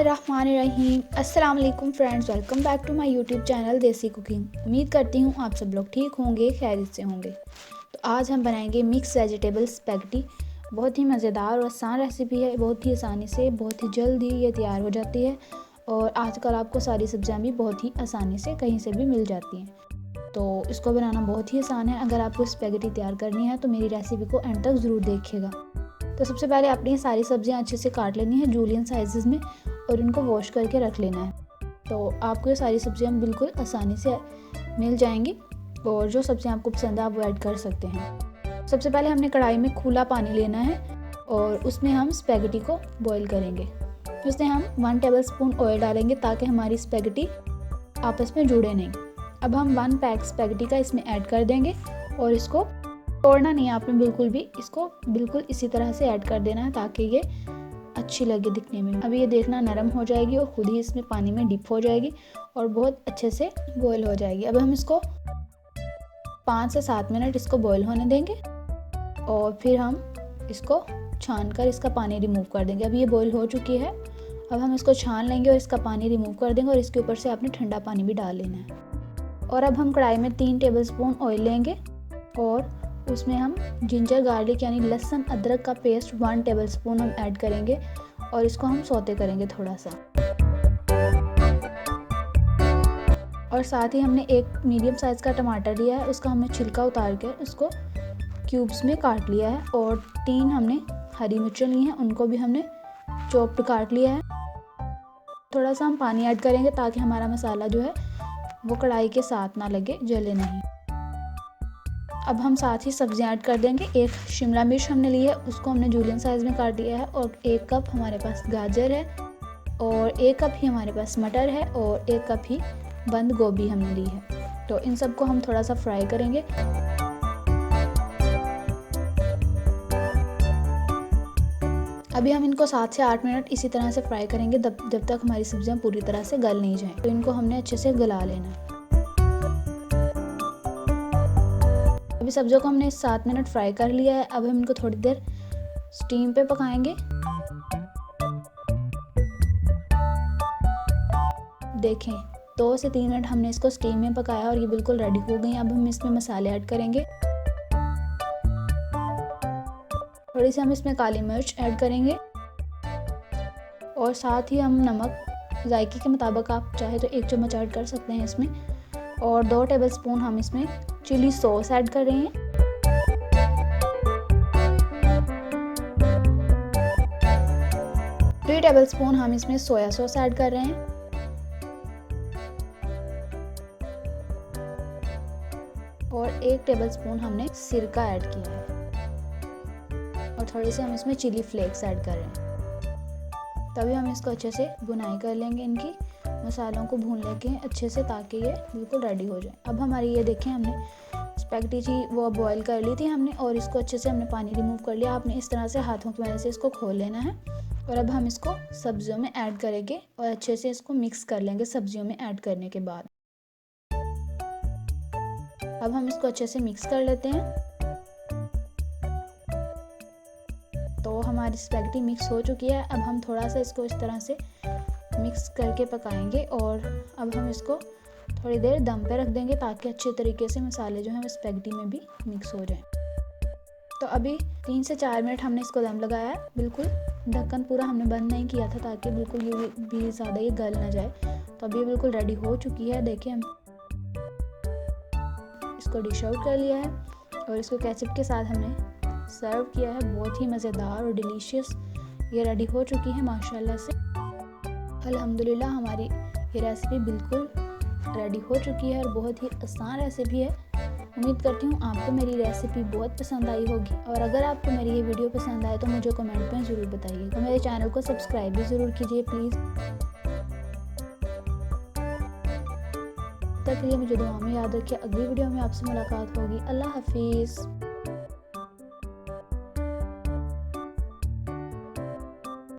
बिस्मिल्लाहिर्रहमानिर्रहीम। अस्सलाम वालेकुम friends, welcome back to my YouTube channel Desi Cooking. उम्मीद करती हूँ आप सब लोग ठीक होंगे, खैरियत से होंगे। तो आज हम बनाएंगे मिक्स वेजिटेबल स्पैगेटी। बहुत ही मज़ेदार और आसान रेसिपी है। बहुत ही आसानी से, बहुत ही जल्द ही ये तैयार हो जाती है। और आजकल आपको सारी सब्जियाँ भी बहुत ही आसानी से कहीं से भी मिल जाती हैं। तो इसको बनाना बहुत ही आसान है। अगर आपको स्पैगेटी तैयार करनी है तो मेरी रेसिपी को एंड तक ज़रूर देखिएगा। तो सबसे पहले अपनी सारी सब्जियां अच्छे से काट लेनी है जूलियन साइज़ में और इनको वॉश करके रख लेना है। तो आपको ये सारी सब्जियां बिल्कुल आसानी से मिल जाएंगी और जो सब्जियां आपको पसंद है आप वो ऐड कर सकते हैं। सबसे पहले हमने कढ़ाई में खुला पानी लेना है और उसमें हम स्पैगेटी को बॉईल करेंगे। उसमें हम 1 टेबलस्पून ऑयल डालेंगे ताकि हमारी स्पैगेटी आपस में जुड़े नहीं। अब हम 1 पैक स्पैगेटी का इसमें ऐड कर देंगे और इसको तोड़ना नहीं है आपने बिल्कुल भी। इसको बिल्कुल इसी तरह से ऐड कर देना है ताकि ये अच्छी लगे दिखने में। अभी ये देखना नरम हो जाएगी और खुद ही इसमें पानी में डिप हो जाएगी और बहुत अच्छे से बॉईल हो जाएगी। अब हम इसको 5 से 7 मिनट इसको बॉईल होने देंगे और फिर हम इसको छान कर इसका पानी रिमूव कर देंगे। अब ये बॉईल हो चुकी है। अब हम इसको छान लेंगे और इसका पानी रिमूव कर देंगे और इसके ऊपर से आपने ठंडा पानी भी डाल लेना है। और अब हम कढ़ाई में 3 टेबलस्पून ऑयल लेंगे और उसमें हम जिंजर गार्लिक यानी लहसुन अदरक का पेस्ट 1 टेबलस्पून हम ऐड करेंगे और इसको हम सौते करेंगे थोड़ा सा। और साथ ही हमने एक मीडियम साइज़ का टमाटर लिया है, उसका हमने छिलका उतार कर उसको क्यूब्स में काट लिया है। और 3 हमने हरी मिर्चें ली हैं, उनको भी हमने चॉप्ड काट लिया है। थोड़ा सा हम पानी ऐड करेंगे ताकि हमारा मसाला जो है वो कढ़ाई के साथ ना लगे, जले नहीं। अब हम साथ ही सब्जियां ऐड कर देंगे। एक शिमला मिर्च हमने ली है, उसको हमने जूलियन साइज़ में काट लिया है। और 1 कप हमारे पास गाजर है और 1 कप ही हमारे पास मटर है और 1 कप ही बंद गोभी हमने ली है। तो इन सबको हम थोड़ा सा फ्राई करेंगे। अभी हम इनको 7 से 8 मिनट इसी तरह से फ्राई करेंगे जब तक हमारी सब्जियां पूरी तरह से गल नहीं जाएं। तो इनको हमने अच्छे से गला लेना है। अभी सब्जियों को हमने 7 मिनट फ्राई कर लिया है। अब हम इनको थोड़ी देर स्टीम पे पकाएंगे। देखें 2 से 3 मिनट हमने इसको स्टीम में पकाया और ये बिल्कुल रेडी हो गई। अब हम इसमें मसाले ऐड करेंगे। थोड़ी सी हम इसमें काली मिर्च ऐड करेंगे और साथ ही हम नमक जायके के मुताबिक, आप चाहे तो 1 चम्मच ऐड कर सकते हैं इसमें। और 2 टेबलस्पून हम इसमें चिली सॉस ऐड कर रहे हैं। 3 टेबलस्पून हम इसमें सोया सॉस ऐड कर रहे हैं। और 1 टेबलस्पून हमने सिरका ऐड किया है और थोड़ी सी हम इसमें चिली फ्लेक्स ऐड कर रहे हैं। तभी हम इसको अच्छे से भुनाई कर लेंगे, इनकी मसालों को भून लेके अच्छे से ताकि ये बिल्कुल रेडी हो जाए। अब हमारी ये देखें हमने स्पैगेटी जी वो बॉईल कर ली थी हमने और इसको अच्छे से हमने पानी रिमूव कर लिया। आपने इस तरह से हाथों की मदद से इसको खोल लेना है। और अब हम इसको सब्जियों में ऐड करेंगे और अच्छे से इसको मिक्स कर लेंगे। सब्जियों में ऐड करने के बाद अब हम इसको अच्छे से मिक्स कर लेते हैं। तो हमारी स्पैगेटी मिक्स हो चुकी है। अब हम थोड़ा सा इसको इस तरह से मिक्स करके पकाएंगे और अब हम इसको थोड़ी देर दम पे रख देंगे ताकि अच्छे तरीके से मसाले जो हैं स्पैगेटी में भी मिक्स हो जाएं। तो अभी 3 से 4 मिनट हमने इसको दम लगाया है। बिल्कुल ढक्कन पूरा हमने बंद नहीं किया था ताकि बिल्कुल ये भी ज़्यादा ये गल ना जाए। तो अभी बिल्कुल रेडी हो चुकी है। देखिए हम इसको डिश आउट कर लिया है और इसको केचप के साथ हमने सर्व किया है। बहुत ही मज़ेदार और डिलीशियस ये रेडी हो चुकी है माशाल्लाह से। अल्हम्दुलिल्लाह हमारी ये रेसिपी बिल्कुल रेडी हो चुकी है और बहुत ही आसान रेसिपी है। उम्मीद करती हूँ आपको मेरी रेसिपी बहुत पसंद आई होगी। और अगर आपको मेरी ये वीडियो पसंद आए तो मुझे कमेंट में ज़रूर बताइए। तो मेरे चैनल को सब्सक्राइब भी ज़रूर कीजिए प्लीज़। तब तक के लिए मुझे दुआ में याद रखिए। अगली वीडियो में आपसे मुलाकात होगी। अल्लाह हाफिज़।